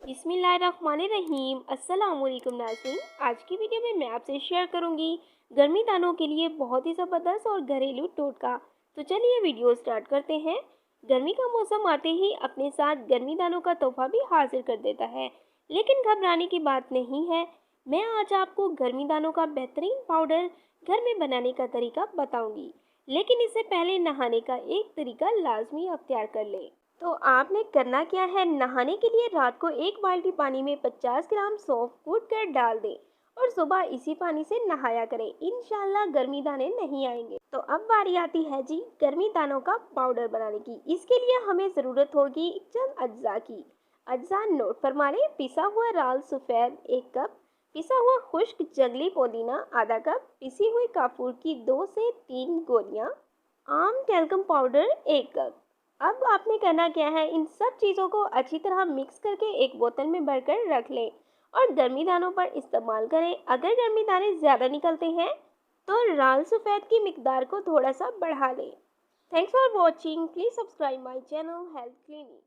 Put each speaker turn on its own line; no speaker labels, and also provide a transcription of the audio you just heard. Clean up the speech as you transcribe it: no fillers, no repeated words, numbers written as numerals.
बिस्मिल्लाहिर्रहमानिर्रहीम। अस्सलामुअलैकुम नाज़रीन। आज की वीडियो में मैं आपसे शेयर करूंगी गर्मी दानों के लिए बहुत ही ज़बरदस्त और घरेलू टोटका। तो चलिए वीडियो स्टार्ट करते हैं। गर्मी का मौसम आते ही अपने साथ गर्मी दानों का तोहफा भी हाजिर कर देता है, लेकिन घबराने की बात नहीं है। मैं आज आपको गर्मी दानों का बेहतरीन पाउडर घर में बनाने का तरीका बताऊंगी, लेकिन इससे पहले नहाने का एक तरीका लाजमी अख्तियार कर लें। तो आपने करना क्या है, नहाने के लिए रात को एक बाल्टी पानी में 50 ग्राम सौंफ कूट कर डाल दें और सुबह इसी पानी से नहाया करें। इंशाल्लाह गर्मी दाने नहीं आएंगे। तो अब बारी आती है जी गर्मी दानों का पाउडर बनाने की। इसके लिए हमें ज़रूरत होगी चंद अज्जा की। अज्जा नोट फरमा लें। पिसा हुआ लाल सफ़ेद 1 कप, पिसा हुआ खुश्क जंगली पुदीना आधा कप, पिसी हुई काफूर की 2 से 3 गोलियां, आम टैल्कम पाउडर 1 कप। अब आपने करना क्या है, इन सब चीज़ों को अच्छी तरह मिक्स करके एक बोतल में भरकर रख लें और गर्मी दानों पर इस्तेमाल करें। अगर गर्मी दाने ज़्यादा निकलते हैं तो लाल सफ़ेद की मिकदार को थोड़ा सा बढ़ा लें। Thanks for watching. Please subscribe my channel health clinic.